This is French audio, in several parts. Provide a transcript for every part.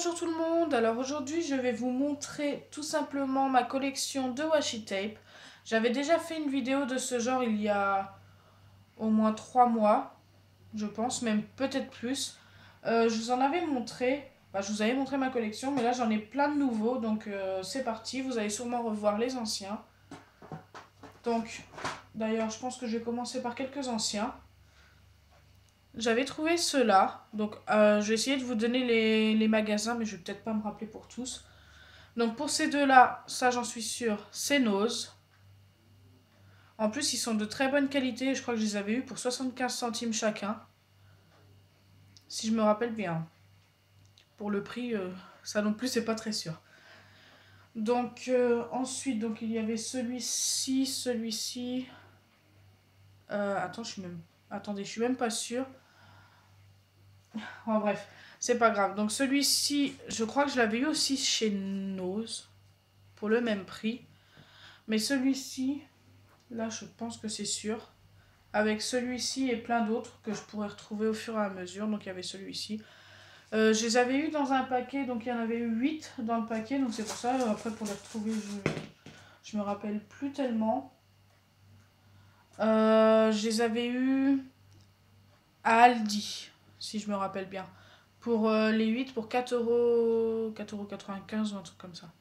Bonjour tout le monde, alors aujourd'hui je vais vous montrer tout simplement ma collection de washi tape. J'avais déjà fait une vidéo de ce genre il y a au moins 3 mois, je pense, même peut-être plus. Je vous en avais montré, je vous avais montré ma collection, mais là j'en ai plein de nouveaux, donc c'est parti, vous allez sûrement revoir les anciens. Donc d'ailleurs je pense que je vais commencer par quelques anciens. J'avais trouvé ceux-là, donc je vais essayer de vous donner les magasins, mais je vais peut-être pas me rappeler pour tous. Donc pour ces deux-là, ça j'en suis sûre, c'est Nose. En plus, ils sont de très bonne qualité, je crois que je les avais eus pour 75 centimes chacun. Si je me rappelle bien. Pour le prix, ça non plus, c'est pas très sûr. Donc ensuite, donc, il y avait celui-ci, celui-ci. Attendez, je suis même pas sûre. En bref, c'est pas grave. Donc celui-ci, je crois que je l'avais eu aussi chez Nose. Pour le même prix. Mais celui-ci, là je pense que c'est sûr. Avec celui-ci et plein d'autres que je pourrais retrouver au fur et à mesure. Donc il y avait celui-ci. Je les avais eu dans un paquet, donc il y en avait eu 8 dans le paquet. Donc c'est pour ça, après pour les retrouver, je me rappelle plus tellement. Je les avais eu à Aldi, si je me rappelle bien. Pour les 8 pour 4 €, 4,95 € ou un truc comme ça.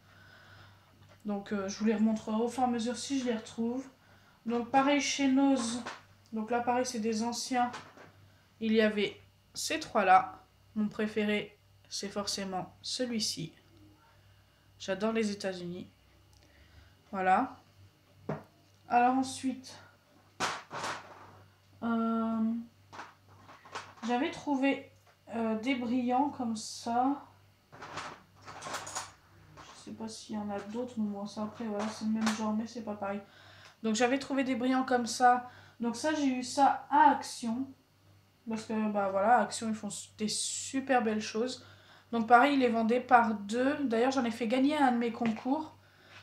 Donc je vous les remontrerai au fur et à mesure si je les retrouve. Donc pareil chez Nose. Donc là pareil c'est des anciens. Il y avait ces trois-là. Mon préféré c'est forcément celui-ci. J'adore les États-Unis. Voilà. Alors ensuite, j'avais trouvé des brillants comme ça. Je sais pas s'il y en a d'autres, mais bon, ça après, voilà, c'est le même genre, mais c'est pas pareil. Donc j'avais trouvé des brillants comme ça. Donc ça, j'ai eu ça à Action. Parce que, bah voilà, Action, ils font des super belles choses. Donc pareil, ils les vendaient par 2. D'ailleurs, j'en ai fait gagner à un de mes concours.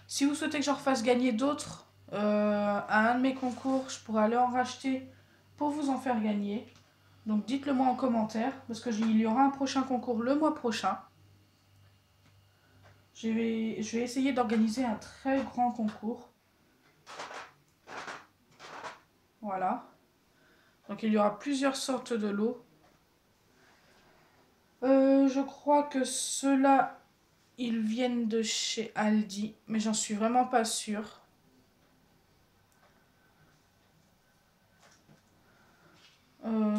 Si vous souhaitez que j'en refasse gagner d'autres à un de mes concours, je pourrais aller en racheter pour vous en faire gagner. Donc dites-le moi en commentaire, parce qu'il y aura un prochain concours le mois prochain. Je vais essayer d'organiser un très grand concours. Voilà. Donc il y aura plusieurs sortes de lots. Je crois que ceux-là, ils viennent de chez Aldi, mais j'en suis vraiment pas sûre.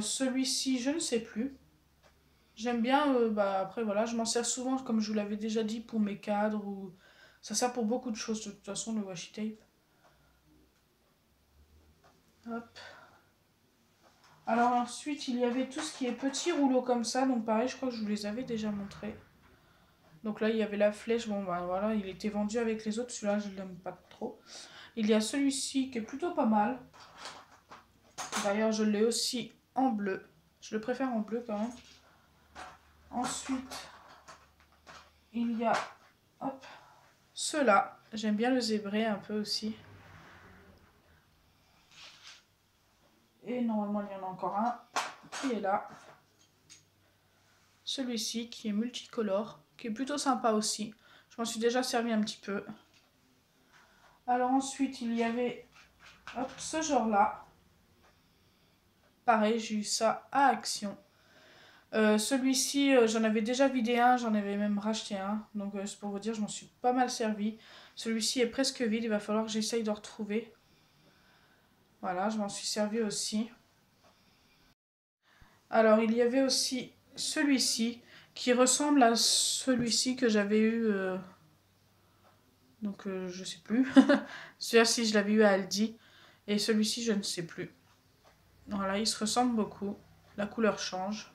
Celui-ci, je ne sais plus. J'aime bien, après voilà, je m'en sers souvent, comme je vous l'avais déjà dit, pour mes cadres. Ou ça sert pour beaucoup de choses, de toute façon, le washi tape. Hop. Alors ensuite, il y avait tout ce qui est petits rouleaux comme ça. Donc pareil, je crois que je vous les avais déjà montrés. Donc là, il y avait la flèche. Bon, bah voilà, il était vendu avec les autres. Celui-là, je ne l'aime pas trop. Il y a celui-ci qui est plutôt pas mal. D'ailleurs, je l'ai aussi en bleu. Je le préfère en bleu quand même. Ensuite, il y a ceux-là. J'aime bien le zébré un peu aussi. Et normalement, il y en a encore un qui est là. Celui-ci qui est multicolore, qui est plutôt sympa aussi. Je m'en suis déjà servi un petit peu. Alors ensuite, il y avait ce genre-là. Pareil, j'ai eu ça à Action. Celui-ci, j'en avais déjà vidé un, j'en avais même racheté un. Donc c'est pour vous dire, je m'en suis pas mal servi. Celui-ci est presque vide, il va falloir que j'essaye de retrouver. Voilà, je m'en suis servi aussi. Alors il y avait aussi celui-ci qui ressemble à celui-ci que j'avais eu. Donc je sais plus. Celui-là si je l'avais eu à Aldi. Et celui-ci je ne sais plus. Voilà, ils se ressemblent beaucoup. La couleur change.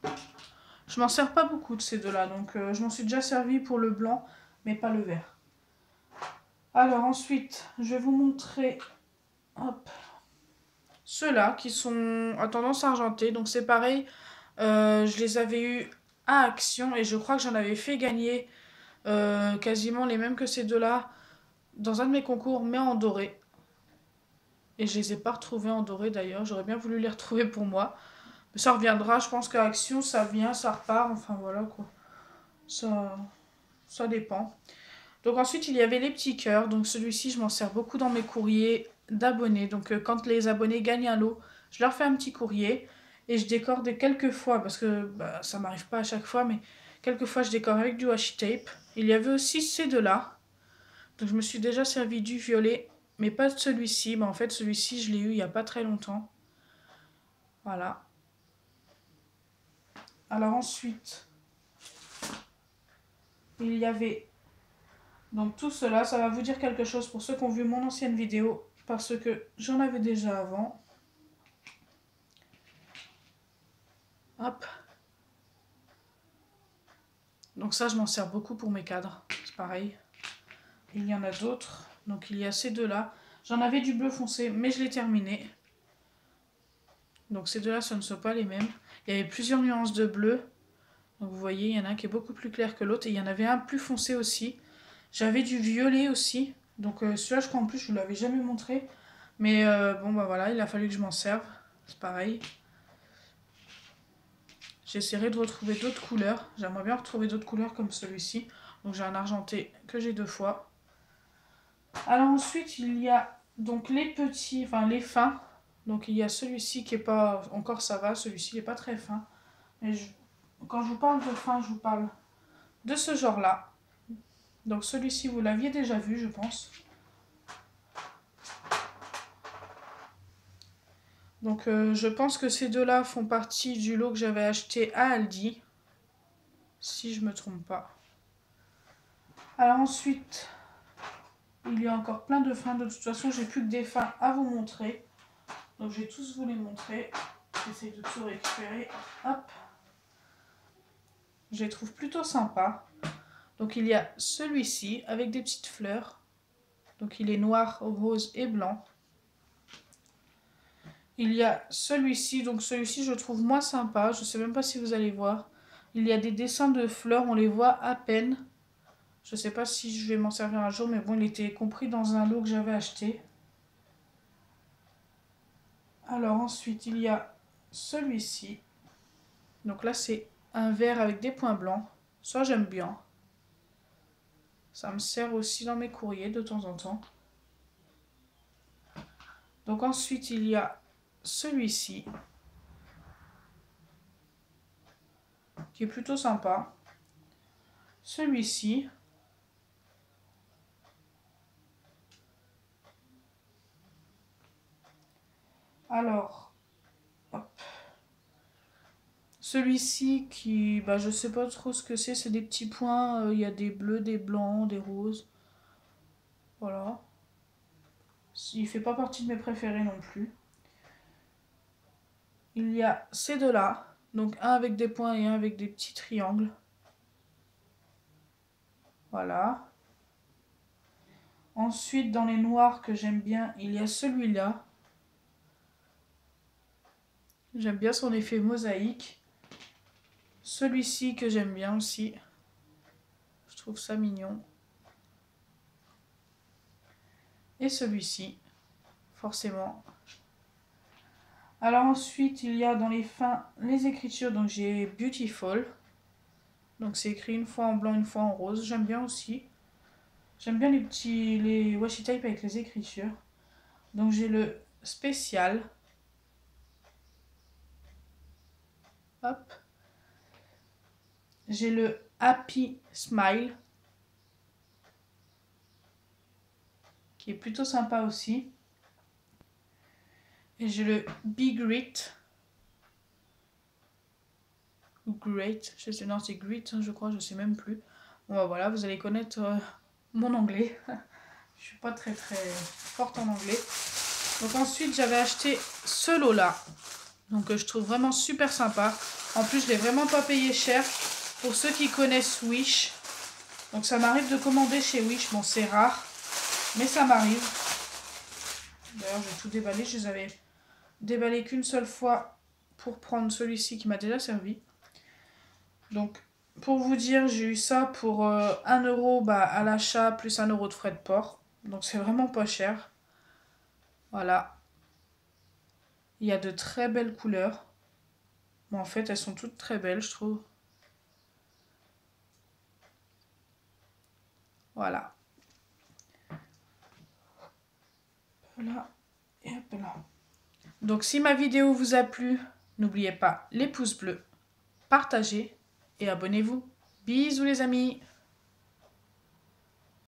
Je m'en sers pas beaucoup de ces deux-là. Donc je m'en suis déjà servi pour le blanc, mais pas le vert. Alors ensuite, je vais vous montrer ceux-là qui sont à tendance argentée. Donc c'est pareil. Je les avais eus à Action et je crois que j'en avais fait gagner quasiment les mêmes que ces deux-là dans un de mes concours, mais en doré. Et je les ai pas retrouvés en doré d'ailleurs. J'aurais bien voulu les retrouver pour moi. Mais ça reviendra. Je pense qu'à Action, ça vient, ça repart. Enfin voilà quoi. Ça dépend. Donc ensuite, il y avait les petits cœurs. Donc celui-ci, je m'en sers beaucoup dans mes courriers d'abonnés. Donc quand les abonnés gagnent un lot, je leur fais un petit courrier. Et je décore de quelques fois, parce que bah, ça m'arrive pas à chaque fois, mais quelques fois je décore avec du washi tape. Il y avait aussi ces deux-là. Donc je me suis déjà servi du violet, mais pas de celui-ci. Mais en fait, celui-ci, je l'ai eu il n'y a pas très longtemps. Voilà. Alors ensuite, il y avait... Donc tout cela, ça va vous dire quelque chose pour ceux qui ont vu mon ancienne vidéo, parce que j'en avais déjà avant. Hop. Donc ça, je m'en sers beaucoup pour mes cadres. C'est pareil. Il y en a d'autres. Donc il y a ces deux-là. J'en avais du bleu foncé, mais je l'ai terminé. Donc ces deux-là, ce ne sont pas les mêmes. Il y avait plusieurs nuances de bleu. Donc vous voyez, il y en a un qui est beaucoup plus clair que l'autre. Et il y en avait un plus foncé aussi. J'avais du violet aussi. Donc celui-là, je crois en plus, je ne vous l'avais jamais montré. Mais bon, bah voilà, il a fallu que je m'en serve. C'est pareil. J'essaierai de retrouver d'autres couleurs. J'aimerais bien retrouver d'autres couleurs comme celui-ci. Donc j'ai un argenté que j'ai 2 fois. Alors ensuite, il y a donc les petits, enfin les fins. Donc il y a celui-ci qui est pas, encore ça va, celui-ci n'est pas très fin. Mais quand je vous parle de fin, je vous parle de ce genre-là. Donc celui-ci, vous l'aviez déjà vu, je pense. Donc je pense que ces deux-là font partie du lot que j'avais acheté à Aldi. Si je me trompe pas. Alors ensuite, il y a encore plein de fins. De toute façon, j'ai plus que des fins à vous montrer. Donc je vais tous vous les montrer. J'essaie de tout récupérer. Hop. Je les trouve plutôt sympas. Donc il y a celui-ci avec des petites fleurs. Donc il est noir, rose et blanc. Il y a celui-ci. Donc celui-ci je trouve moins sympa. Je ne sais même pas si vous allez voir. Il y a des dessins de fleurs. On les voit à peine. Je ne sais pas si je vais m'en servir un jour. Mais bon, il était compris dans un lot que j'avais acheté. Alors ensuite il y a celui-ci. Donc là c'est un vert avec des points blancs. Ça j'aime bien. Ça me sert aussi dans mes courriers de temps en temps. Donc ensuite, il y a celui-ci, qui est plutôt sympa. Celui-ci. Alors, hop. Celui-ci qui, bah, je sais pas trop ce que c'est des petits points. Il y a des bleus, des blancs, des roses. Voilà. Il fait pas partie de mes préférés non plus. Il y a ces deux-là. Donc un avec des points et un avec des petits triangles. Voilà. Ensuite, dans les noirs que j'aime bien, il y a celui-là. J'aime bien son effet mosaïque. Celui-ci que j'aime bien aussi. Je trouve ça mignon. Et celui-ci, forcément. Alors ensuite, il y a dans les fins les écritures. Donc j'ai Beautiful. Donc c'est écrit une fois en blanc, une fois en rose. J'aime bien aussi. J'aime bien les washi tape avec les écritures. Donc j'ai le spécial. Hop. J'ai le Happy Smile. Qui est plutôt sympa aussi. Et j'ai le Be Great. Ou Great. Je sais, non, c'est Great, je crois, je sais même plus. Bon, bah voilà, vous allez connaître mon anglais. Je suis pas très forte en anglais. Donc ensuite, j'avais acheté ce lot-là. Donc je trouve vraiment super sympa. En plus, je l'ai vraiment pas payé cher. Pour ceux qui connaissent Wish. Donc ça m'arrive de commander chez Wish. Bon, c'est rare. Mais ça m'arrive. D'ailleurs, j'ai tout déballé. Je les avais déballé qu'une seule fois pour prendre celui-ci qui m'a déjà servi. Donc, pour vous dire, j'ai eu ça pour 1 euro à l'achat plus 1 euro de frais de port. Donc, c'est vraiment pas cher. Voilà. Il y a de très belles couleurs. Bon, en fait, elles sont toutes très belles, je trouve. Voilà. Voilà. Et hop là. Donc si ma vidéo vous a plu, n'oubliez pas les pouces bleus, partagez et abonnez-vous. Bisous les amis!